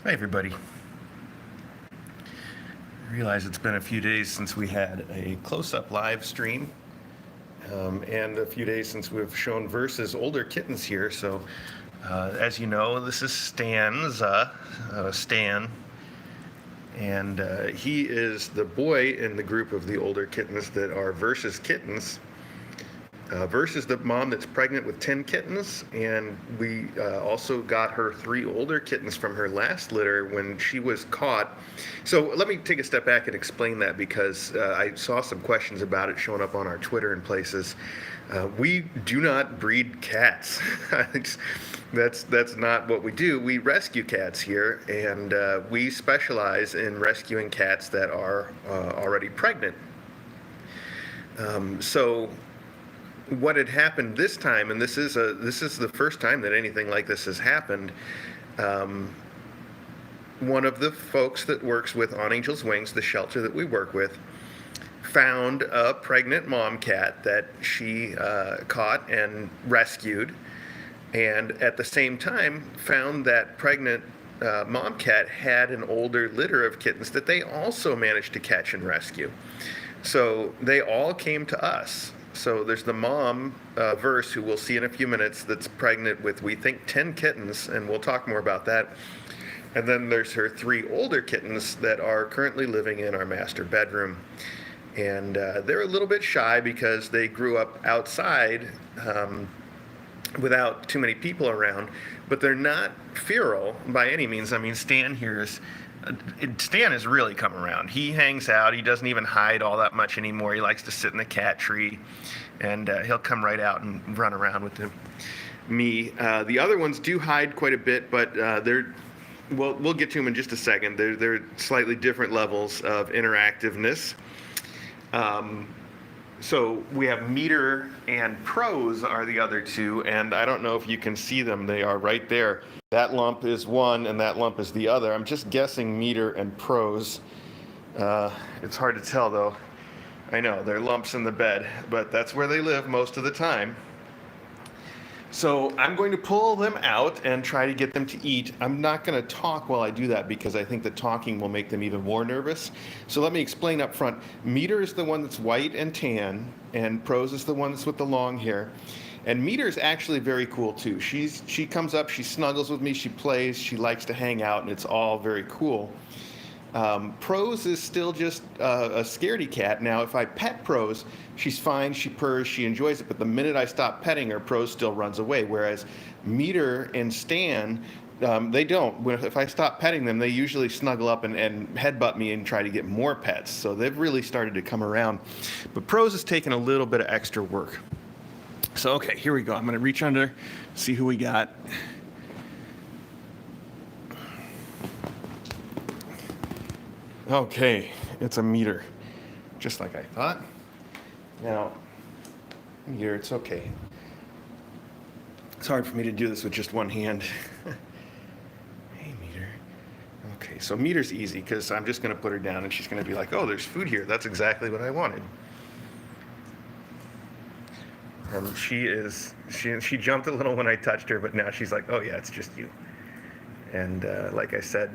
Hi, everybody. I realize it's been a few days since we had a close-up live stream, and a few days since we've shown Versus older kittens here. So, as you know, this is Stan, and he is the boy in the group of the older kittens that are Versus kittens. Verse is the mom that's pregnant with 10 kittens, and we also got her 3 older kittens from her last litter when she was caught. So let me take a step back and explain that, because I saw some questions about it showing up on our Twitter and places. We do not breed cats. That's not what we do. We rescue cats here, and we specialize in rescuing cats that are already pregnant. So what had happened this time, and this is the first time that anything like this has happened. One of the folks that works with On Angel's Wings, the shelter that we work with, found a pregnant mom cat that she caught and rescued, and at the same time found that pregnant mom cat had an older litter of kittens that they also managed to catch and rescue. So they all came to us. So there's the mom, Verse, who we'll see in a few minutes, that's pregnant with, we think, 10 kittens, and we'll talk more about that. And then there's her 3 older kittens that are currently living in our master bedroom. And they're a little bit shy because they grew up outside without too many people around, but they're not feral by any means. I mean, Stan has really come around. He hangs out. He doesn't even hide all that much anymore. He likes to sit in the cat tree, and he'll come right out and run around with me. The other ones do hide quite a bit, but we'll get to them in just a second. They're slightly different levels of interactiveness. So we have Meter and Prose are the other 2, and I don't know if you can see them. They are right there. That lump is one, and that lump is the other. I'm just guessing Meter and Prose. It's hard to tell, though. I know, they're lumps in the bed, but that's where they live most of the time. So I'm going to pull them out and try to get them to eat. I'm not going to talk while I do that, because I think the talking will make them even more nervous. So let me explain up front. Meter is the one that's white and tan, and Prose is the one that's with the long hair. And Meter is actually very cool too. She comes up, she snuggles with me, she plays, she likes to hang out, and it's all very cool. Prose is still just a scaredy cat. Now, if I pet Prose, she's fine, she purrs, she enjoys it, but the minute I stop petting her, Prose still runs away, whereas Meter and Stan, they don't. If I stop petting them, they usually snuggle up and headbutt me and try to get more pets, so they've really started to come around. But Prose is taking a little bit of extra work. So, okay, here we go. I'm going to reach under, see who we got. Okay, it's a Meter, just like I thought. Now, Meter, it's okay. It's hard for me to do this with just one hand. Hey, Meter. Okay, so Meter's easy, because I'm just going to put her down, and she's going to be like, oh, there's food here. That's exactly what I wanted. She jumped a little when I touched her, but now she's like, oh yeah, it's just you. And like I said,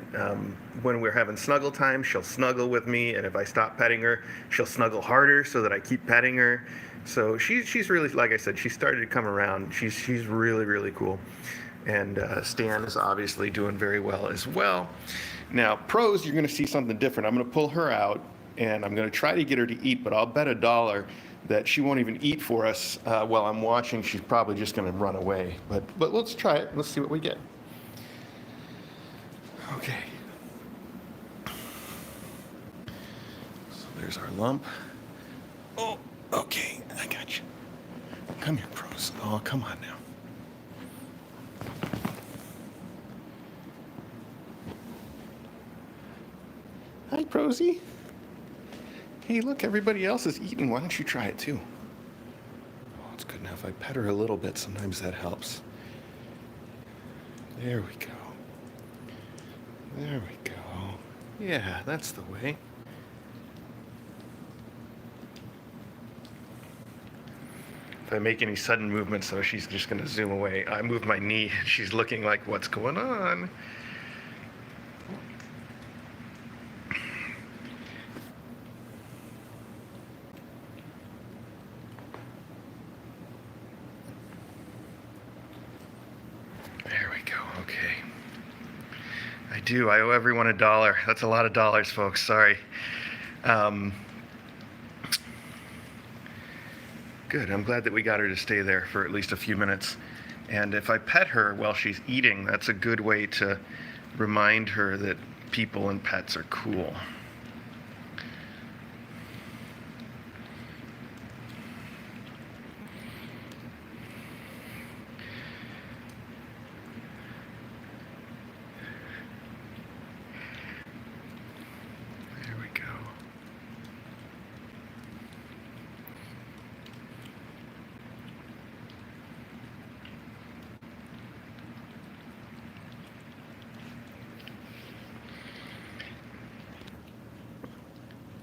when we're having snuggle time, she'll snuggle with me, and if I stop petting her, she'll snuggle harder so that I keep petting her. So she's really, like I said, she started to come around. She's really, really cool. And Stan is obviously doing very well as well. Now, Prose, you're going to see something different. I'm going to pull her out, and I'm going to try to get her to eat, but I'll bet $1 that she won't even eat for us while I'm watching. She's probably just going to run away. But let's try it. Let's see what we get. Okay. So there's our lump. Oh, okay. I got you. Come here, Prose. Oh, come on now. Hi, Prosey. Hey, look, everybody else is eating. Why don't you try it too? Oh, it's good enough. I pet her a little bit. Sometimes that helps. There we go. There we go. Yeah, that's the way. If I make any sudden movements, though, she's just going to zoom away. I move my knee. She's looking like, what's going on? There we go. Okay. I do. I owe everyone $1. That's a lot of dollars, folks. Sorry. Good. I'm glad that we got her to stay there for at least a few minutes. And if I pet her while she's eating, that's a good way to remind her that people and pets are cool. There we go.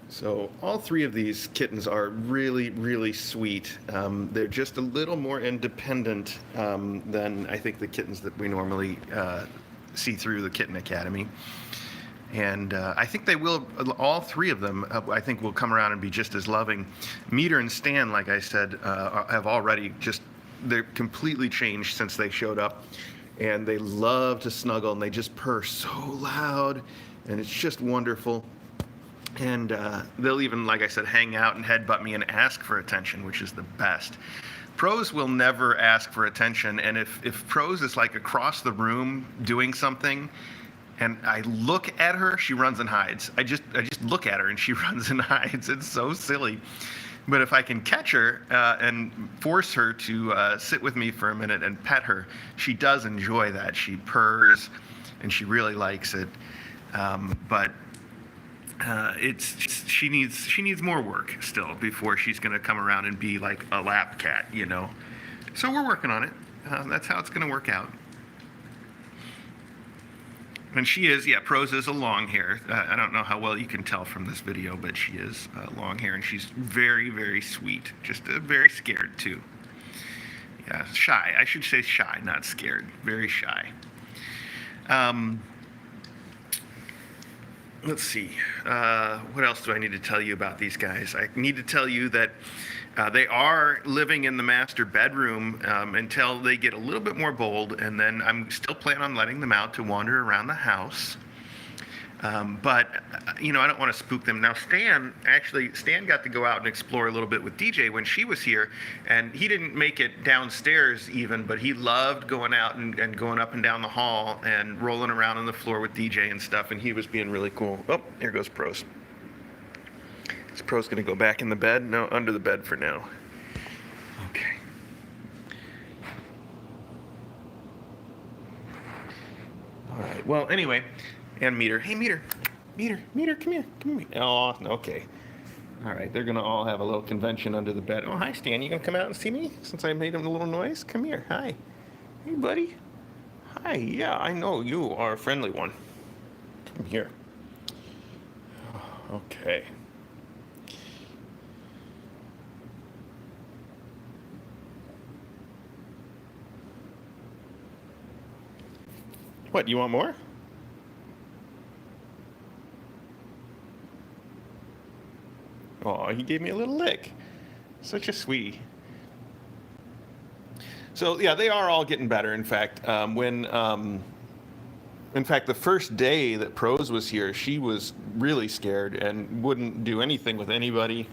So all three of these kittens are really, really sweet. They're just a little more independent than I think the kittens that we normally see through the Kitten Academy. And I think they will, all three of them, I think will come around and be just as loving. Meter and Stan, like I said, have already they're completely changed since they showed up. And they love to snuggle, and they just purr so loud, and it's just wonderful. And they'll even, like I said, hang out and headbutt me and ask for attention, which is the best. Prose will never ask for attention, and if Prose is like across the room doing something, and I look at her, she runs and hides. I just look at her and she runs and hides. It's so silly. But if I can catch her and force her to sit with me for a minute and pet her, she does enjoy that. She purrs, and she really likes it. But she needs more work still before she's going to come around and be like a lap cat, you know. So we're working on it. That's how it's going to work out. And she is, yeah, Prose is a long hair. I don't know how well you can tell from this video, but she is long hair, and she's very, very sweet. Just very scared too. Yeah, shy. I should say shy, not scared. Very shy. Let's see. What else do I need to tell you about these guys? I need to tell you that they are living in the master bedroom until they get a little bit more bold, and then I'm still planning on letting them out to wander around the house. But you know, I don't want to spook them. Now, Stan got to go out and explore a little bit with DJ when she was here, and he didn't make it downstairs even, but he loved going out and going up and down the hall and rolling around on the floor with DJ and stuff, and he was being really cool. Oh, here goes Prose. Is Prose going to go back in the bed? No, under the bed for now. Okay. All right. Well, anyway, and Meter. Hey, Meter, come here. Oh, okay. All right. They're going to all have a little convention under the bed. Oh, hi, Stan. You going to come out and see me since I made him a little noise? Come here. Hi. Hey, buddy. Hi. Yeah, I know you are a friendly one. Come here. Okay. What, you want more? Oh, he gave me a little lick. Such a sweetie. So yeah, they are all getting better. In fact, the first day that Prose was here, she was really scared and wouldn't do anything with anybody.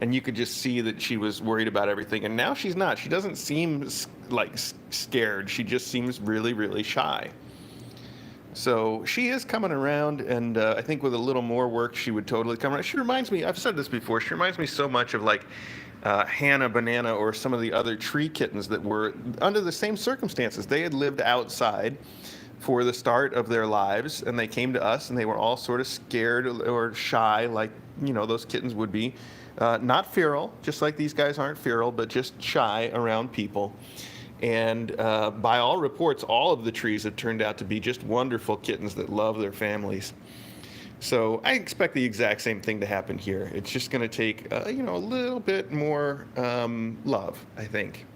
And you could just see that she was worried about everything. And now she's not. She doesn't seem like scared. She just seems really, really shy. So she is coming around, and I think with a little more work, she would totally come around. She reminds me, I've said this before, she reminds me so much of like Hannah Banana or some of the other tree kittens that were under the same circumstances. They had lived outside for the start of their lives, and they came to us, and they were all sort of scared or shy, like, you know, those kittens would be. Not feral, just like these guys aren't feral, but just shy around people. And by all reports, all of the trees have turned out to be just wonderful kittens that love their families. So I expect the exact same thing to happen here. It's just going to take, a little bit more love, I think.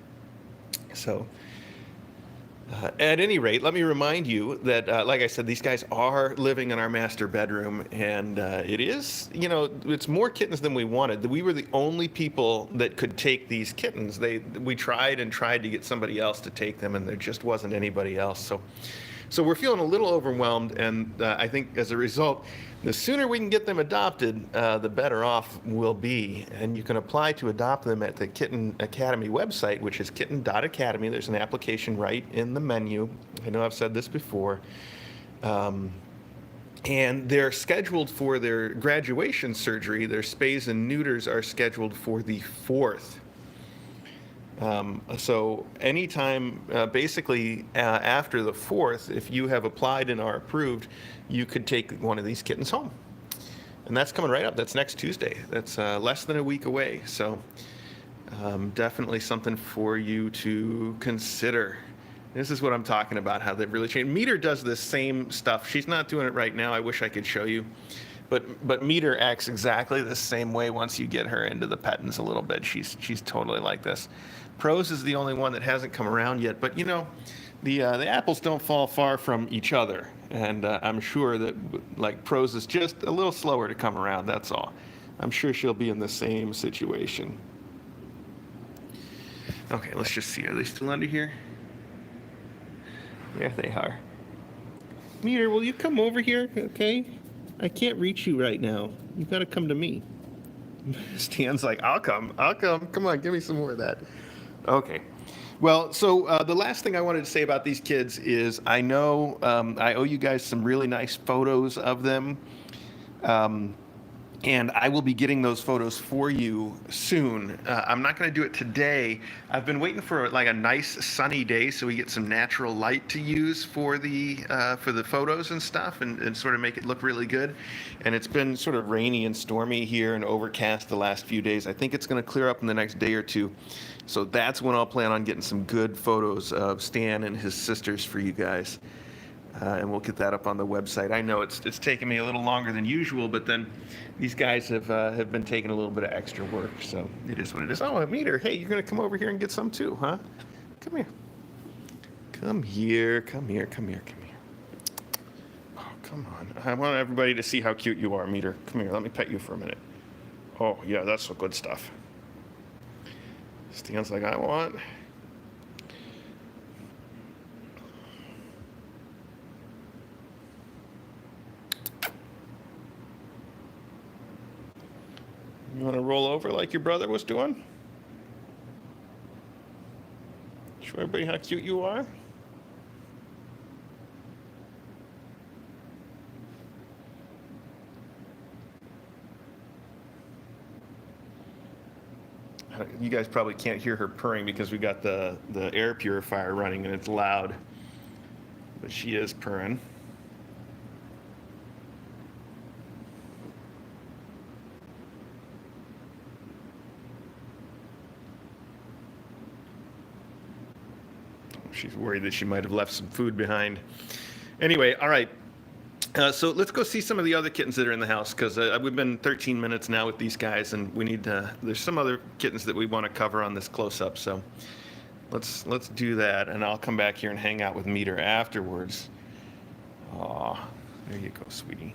So At any rate, let me remind you that, like I said, these guys are living in our master bedroom, and it is, it's more kittens than we wanted. We were the only people that could take these kittens. We tried and tried to get somebody else to take them, and there just wasn't anybody else. So we're feeling a little overwhelmed, and I think as a result, the sooner we can get them adopted, the better off we'll be. And you can apply to adopt them at the Kitten Academy website, which is kitten.academy. There's an application right in the menu. I know I've said this before. And they're scheduled for their graduation surgery. Their spays and neuters are scheduled for the 4th. So anytime, basically after the 4th, if you have applied and are approved, you could take one of these kittens home. And that's coming right up. That's next Tuesday. That's less than a week away. So definitely something for you to consider. This is what I'm talking about, how they've really changed. Meter does this same stuff. She's not doing it right now. I wish I could show you. But Meter acts exactly the same way once you get her into the Pettins a little bit. She's totally like this. Prose is the only one that hasn't come around yet. But, the apples don't fall far from each other. And I'm sure that, like, Prose is just a little slower to come around, that's all. I'm sure she'll be in the same situation. Okay, let's just see. Are they still under here? There they are. Meter, will you come over here, okay? I can't reach you right now. You've got to come to me. Stan's like, I'll come. Come on, give me some more of that. Okay. Well, so the last thing I wanted to say about these kids is I know I owe you guys some really nice photos of them. And I will be getting those photos for you soon. I'm not going to do it today. I've been waiting for like a nice sunny day so we get some natural light to use for the photos and stuff, and sort of make it look really good. And it's been sort of rainy and stormy here and overcast the last few days. I think it's going to clear up in the next day or two. So that's when I'll plan on getting some good photos of Stan and his sisters for you guys. And we'll get that up on the website. I know it's taken me a little longer than usual, but then these guys have been taking a little bit of extra work, so it is what it is. Oh, Meter, hey, you're gonna come over here and get some too, huh? Come here. Come here. Oh, come on. I want everybody to see how cute you are, Meter. Come here, let me pet you for a minute. Oh, yeah, that's some good stuff. Stan's like, I want. You want to roll over like your brother was doing? Show everybody how cute you are. You guys probably can't hear her purring because we got the air purifier running and it's loud. But she is purring. She's worried that she might have left some food behind. Anyway, all right. So let's go see some of the other kittens that are in the house, because we've been 13 minutes now with these guys, and we need to. There's some other kittens that we want to cover on this close-up. So let's do that, and I'll come back here and hang out with Meter afterwards. Aw, there you go, sweetie.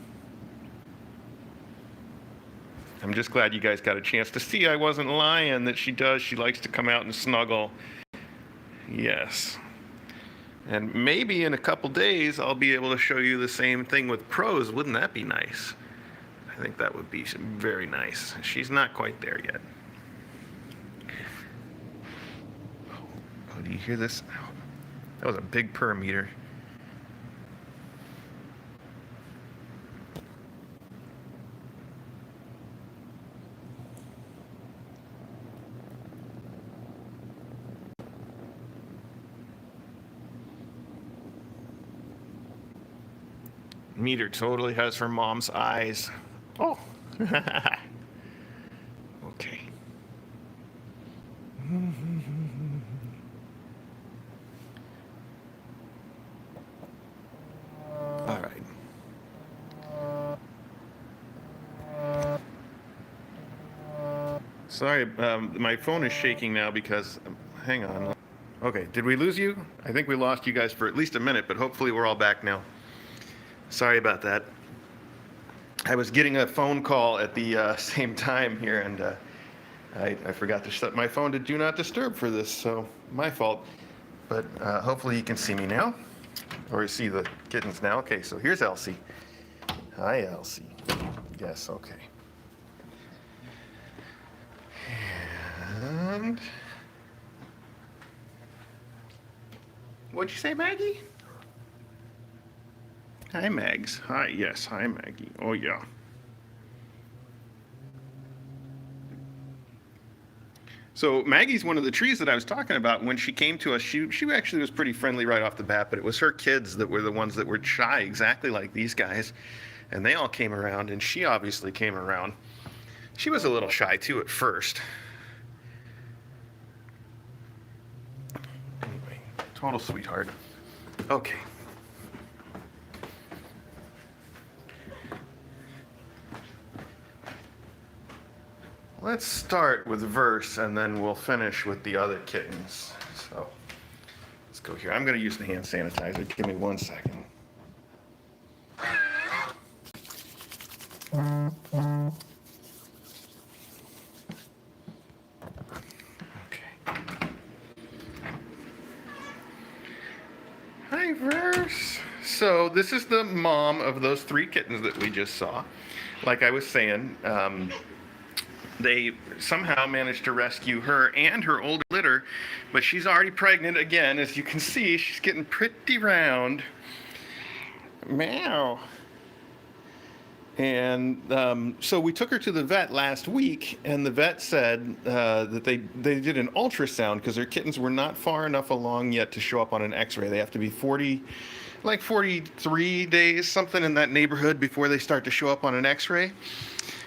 I'm just glad you guys got a chance to see I wasn't lying, that she does. She likes to come out and snuggle. Yes. And maybe in a couple days, I'll be able to show you the same thing with Prose. Wouldn't that be nice? I think that would be very nice. She's not quite there yet. Oh, do you hear this? Oh, that was a big purr, Meter. Meter totally has her mom's eyes. Oh. Okay. All right. Sorry, my phone is shaking now because, hang on. Okay, did we lose you? I think we lost you guys for at least a minute, but hopefully we're all back now. Sorry about that. I was getting a phone call at the same time here, and I forgot to set my phone to do not disturb for this, so my fault. But hopefully you can see me now, or you see the kittens now. Okay, so here's Elsie. Hi, Elsie. Yes, okay. And what'd you say, Maggie? Hi, Mags. Hi, yes, hi, Maggie. Oh, yeah. So Maggie's one of the trees that I was talking about. When she came to us, she actually was pretty friendly right off the bat, but it was her kids that were the ones that were shy, exactly like these guys. And they all came around, and she obviously came around. She was a little shy, too, at first. Anyway, total sweetheart. Okay. Let's start with verse, and then we'll finish with the other kittens. So let's go here. I'm going to use the hand sanitizer. Give me 1 second. Okay. Hi, Verse. So this is the mom of those 3 kittens that we just saw. Like I was saying, they somehow managed to rescue her and her older litter, but she's already pregnant again. As you can see, she's getting pretty round. Meow. And so we took her to the vet last week, and the vet said that they did an ultrasound because her kittens were not far enough along yet to show up on an x-ray. They have to be 43 days, something in that neighborhood, before they start to show up on an x-ray.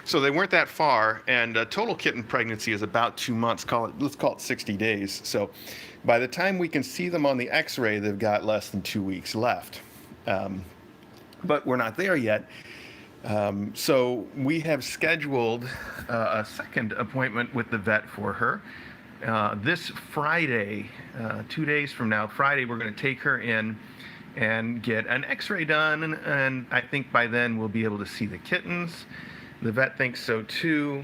So they weren't that far, and total kitten pregnancy is about 2 months. Let's call it 60 days. So by the time we can see them on the x-ray, they've got less than 2 weeks left. But we're not there yet. So we have scheduled a second appointment with the vet for her. This Friday, 2 days from now, Friday, we're going to take her in and get an x-ray done, and I think by then we'll be able to see the kittens. The vet thinks so too,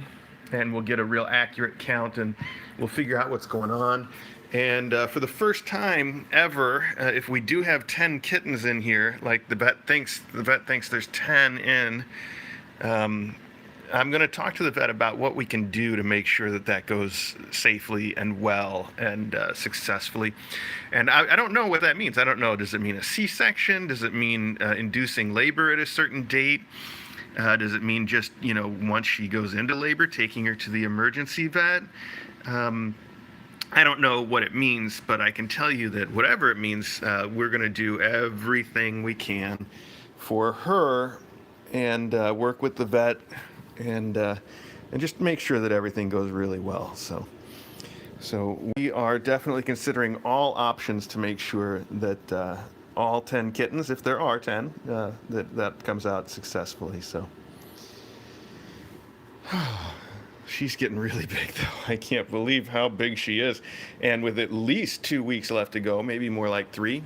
and we'll get a real accurate count, and we'll figure out what's going on. And for the first time ever, if we do have 10 kittens in here, like the vet thinks there's 10 in, I'm going to talk to the vet about what we can do to make sure that that goes safely and well and successfully. And I don't know what that means. I don't know. Does it mean a C-section? Does it mean inducing labor at a certain date? Does it mean just, once she goes into labor, taking her to the emergency vet? I don't know what it means, but I can tell you that whatever it means, we're going to do everything we can for her and work with the vet and just make sure that everything goes really well. So we are definitely considering all options to make sure that all 10 kittens, if there are 10, that comes out successfully. So she's getting really big, though. I can't believe how big she is. And with at least 2 weeks left to go, maybe more like 3,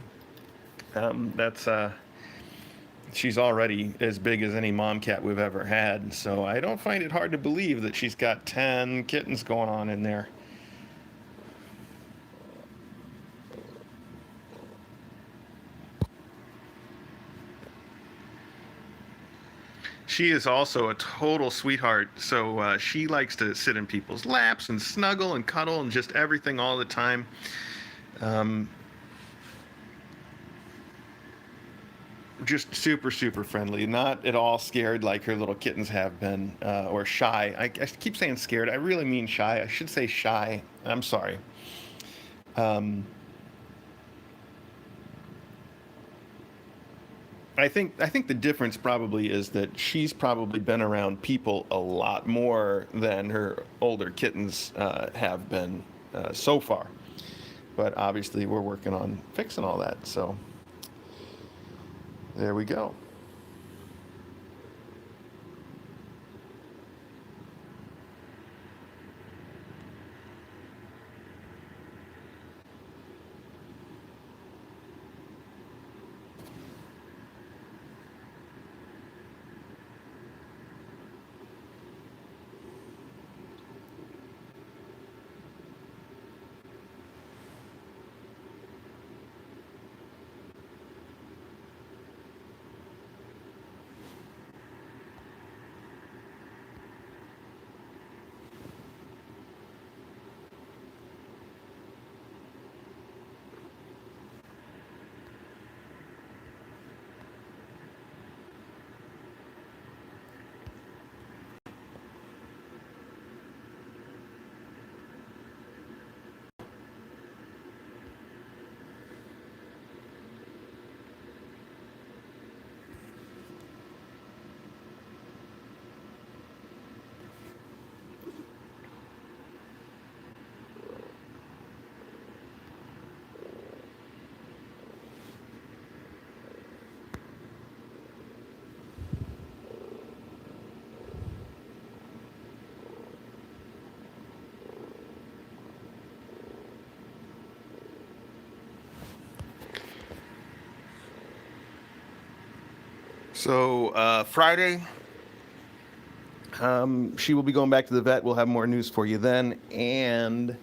she's already as big as any mom cat we've ever had. So I don't find it hard to believe that she's got 10 kittens going on in there. She is also a total sweetheart. So she likes to sit in people's laps and snuggle and cuddle and just everything all the time. Just super, super friendly. Not at all scared like her little kittens have been, or shy. I keep saying scared. I really mean shy. I should say shy. I'm sorry. I think the difference probably is that she's probably been around people a lot more than her older kittens have been so far. But obviously, we're working on fixing all that. So there we go. So Friday, she will be going back to the vet. We'll have more news for you then. And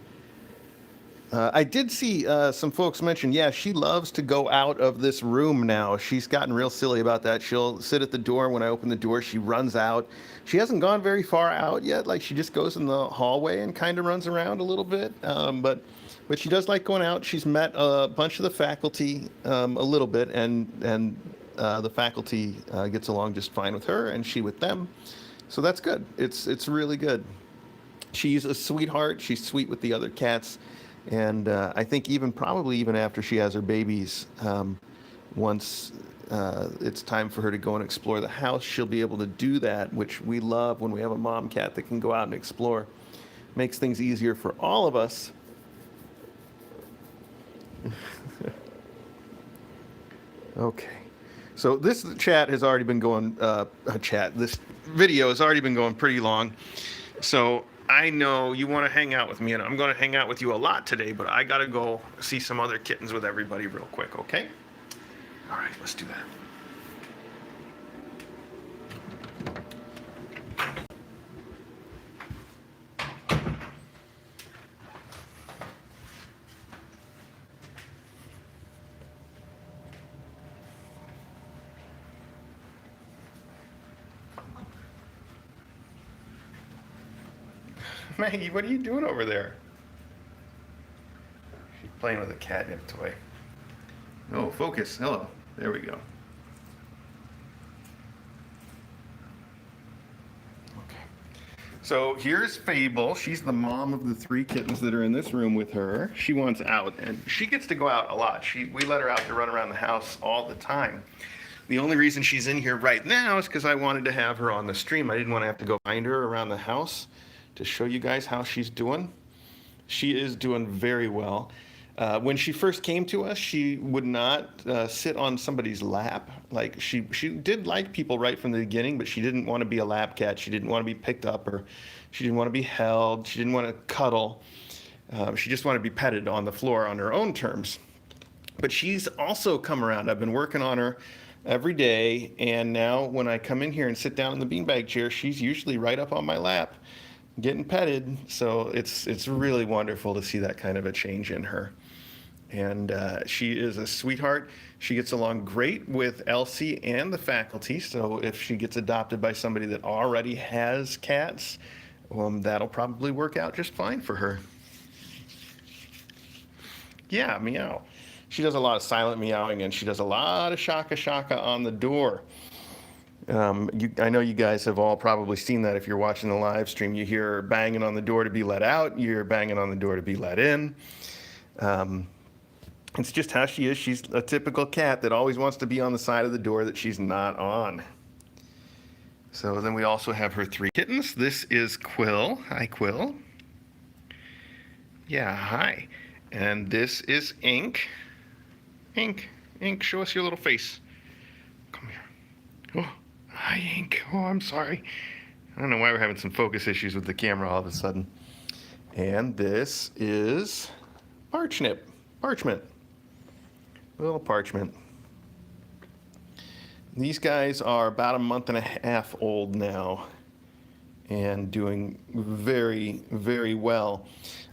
I did see some folks mention, yeah, she loves to go out of this room now. She's gotten real silly about that. She'll sit at the door. When I open the door, she runs out. She hasn't gone very far out yet. Like, she just goes in the hallway and kind of runs around a little bit. But she does like going out. She's met a bunch of the faculty a little bit, and the faculty gets along just fine with her, and she with them. So that's good. It's really good. She's a sweetheart. She's sweet with the other cats. And I think probably even after she has her babies, once it's time for her to go and explore the house, she'll be able to do that, which we love when we have a mom cat that can go out and explore. Makes things easier for all of us. Okay. So this chat has already been going, this video has already been going pretty long. So I know you want to hang out with me, and I'm going to hang out with you a lot today, but I got to go see some other kittens with everybody real quick, okay? All right, let's do that. Maggie, what are you doing over there? She's playing with a catnip toy. Oh, focus. Hello. There we go. Okay. So here's Fable. She's the mom of the 3 kittens that are in this room with her. She wants out, and she gets to go out a lot. We let her out to run around the house all the time. The only reason she's in here right now is because I wanted to have her on the stream. I didn't want to have to go find her around the house to show you guys how she's doing. She is doing very well. When she first came to us, she would not sit on somebody's lap. Like, she did like people right from the beginning, but she didn't want to be a lap cat. She didn't want to be picked up, or she didn't want to be held. She didn't want to cuddle. She just wanted to be petted on the floor on her own terms. But she's also come around. I've been working on her every day, and now when I come in here and sit down in the beanbag chair, she's usually right up on my lap, getting petted. So it's really wonderful to see that kind of a change in her. And she is a sweetheart. She gets along great with Elsie and the faculty. So if she gets adopted by somebody that already has cats, that'll probably work out just fine for her. Yeah, meow. She does a lot of silent meowing, and she does a lot of shaka shaka on the door. I know you guys have all probably seen that if you're watching the live stream. You hear her banging on the door to be let out. You hear banging on the door to be let in. It's just how she is. She's a typical cat that always wants to be on the side of the door that she's not on. So then we also have her 3 kittens. This is Quill. Hi, Quill. Yeah, hi. And this is Ink. Ink, show us your little face. Come here. Oh. Hi, Ink. Oh, I'm sorry. I don't know why we're having some focus issues with the camera all of a sudden. And this is Parchment. Little Parchment. These guys are about a month and a half old now and doing very, very well.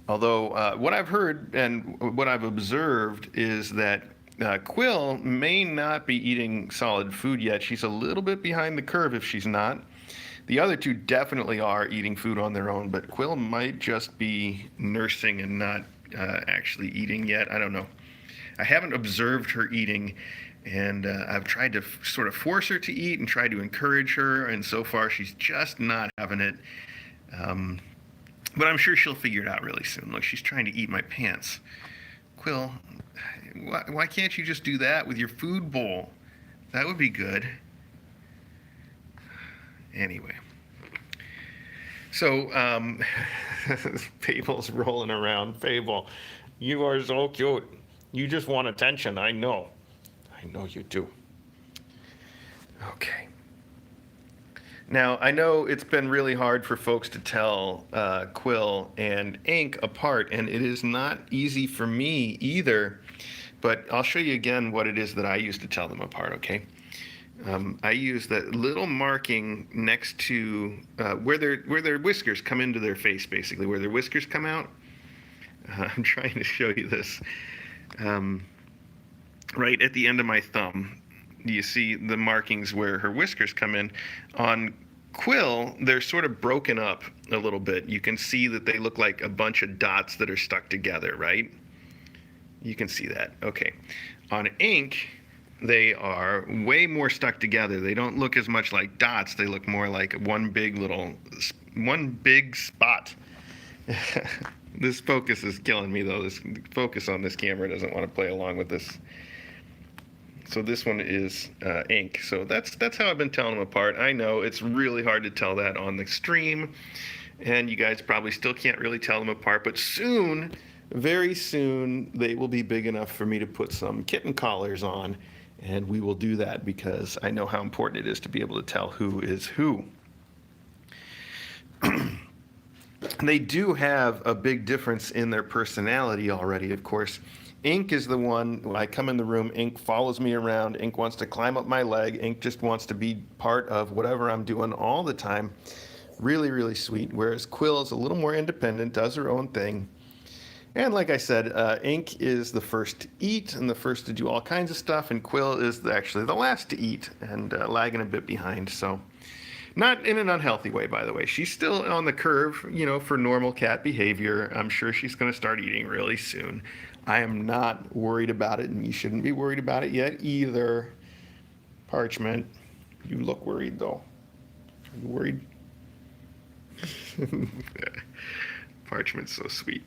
Although what I've heard and what I've observed is that Quill may not be eating solid food yet. She's a little bit behind the curve if she's not. The other 2 definitely are eating food on their own, but Quill might just be nursing and not actually eating yet. I don't know. I haven't observed her eating, and I've tried to sort of force her to eat and try to encourage her, and so far she's just not having it. But I'm sure she'll figure it out really soon. Look, she's trying to eat my pants. Quill, why can't you just do that with your food bowl? That would be good. Anyway. So, Fable's rolling around. Fable, you are so cute. You just want attention, I know. I know you do. Okay. Now, I know it's been really hard for folks to tell Quill and Ink apart, and it is not easy for me either, but I'll show you again what it is that I used to tell them apart, okay? I use that little marking next to where their whiskers come into their face, basically, where their whiskers come out. I'm trying to show you this. Um, right at the end of my thumb, you see the markings where her whiskers come in. On Quill, they're sort of broken up a little bit. You can see that they look like a bunch of dots that are stuck together, right? You can see that. Okay. On Ink, they are way more stuck together. They don't look as much like dots. They look more like one big spot. This focus is killing me, though. This focus on this camera doesn't want to play along with this. So this one is Ink. So that's how I've been telling them apart. I know it's really hard to tell that on the stream, and you guys probably still can't really tell them apart. But soon, very soon, they will be big enough for me to put some kitten collars on, and we will do that because I know how important it is to be able to tell who is who. They do have a big difference in their personality already, of course. Ink is the one, when I come in the room, Ink follows me around. Ink wants to climb up my leg. Ink just wants to be part of whatever I'm doing all the time. Really, really sweet. Whereas Quill is a little more independent, does her own thing. And like I said, Ink is the first to eat and the first to do all kinds of stuff, and Quill is actually the last to eat and lagging a bit behind. So, not in an unhealthy way, by the way. She's still on the curve, for normal cat behavior. I'm sure she's going to start eating really soon. I am not worried about it, and you shouldn't be worried about it yet either. Parchment, you look worried, though. Are you worried? Parchment's so sweet.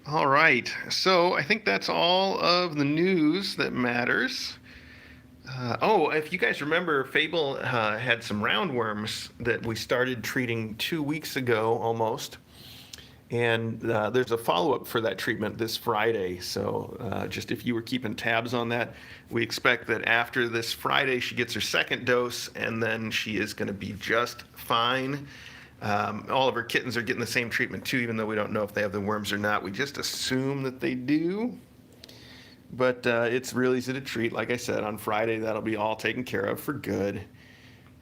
All right, so I think that's all of the news that matters. If you guys remember, Fable had some roundworms that we started treating 2 weeks ago almost. And there's a follow-up for that treatment this Friday. So just if you were keeping tabs on that, we expect that after this Friday, she gets her second dose, and then she is going to be just fine. All of her kittens are getting the same treatment too, even though we don't know if they have the worms or not. We just assume that they do. But it's real easy to treat. Like I said, on Friday, that'll be all taken care of for good.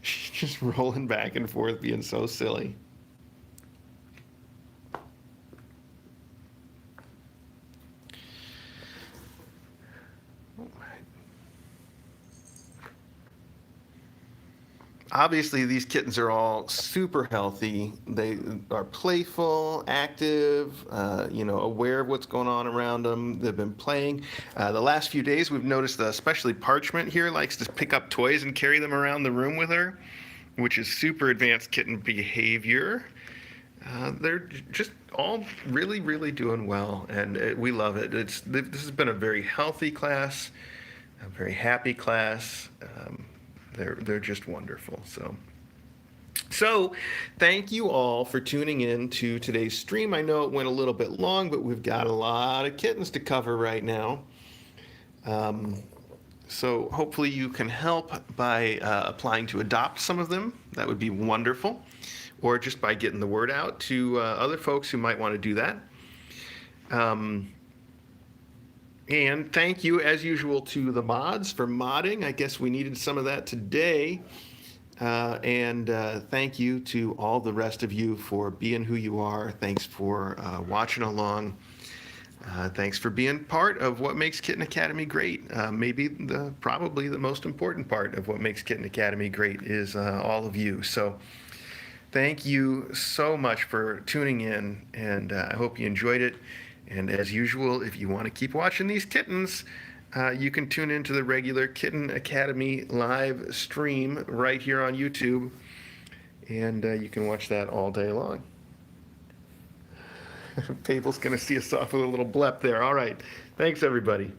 She's just rolling back and forth, being so silly. Obviously, these kittens are all super healthy. They are playful, active, aware of what's going on around them. They've been playing. The last few days, we've noticed that especially Parchment here likes to pick up toys and carry them around the room with her, which is super advanced kitten behavior. They're just all really, really doing well, and we love it. This has been a very healthy class, a very happy class. They're just wonderful. So thank you all for tuning in to today's stream. I know it went a little bit long, but we've got a lot of kittens to cover right now. So hopefully you can help by applying to adopt some of them. That would be wonderful. Or just by getting the word out to other folks who might want to do that. And thank you, as usual, to the mods for modding. I guess we needed some of that today. And thank you to all the rest of you for being who you are. Thanks for watching along. Thanks for being part of what makes Kitten Academy great. Probably the most important part of what makes Kitten Academy great is all of you. So thank you so much for tuning in, and I hope you enjoyed it. And as usual, if you want to keep watching these kittens, you can tune into the regular Kitten Academy live stream right here on YouTube. And you can watch that all day long. Fable's going to see us off with a little blep there. All right. Thanks, everybody.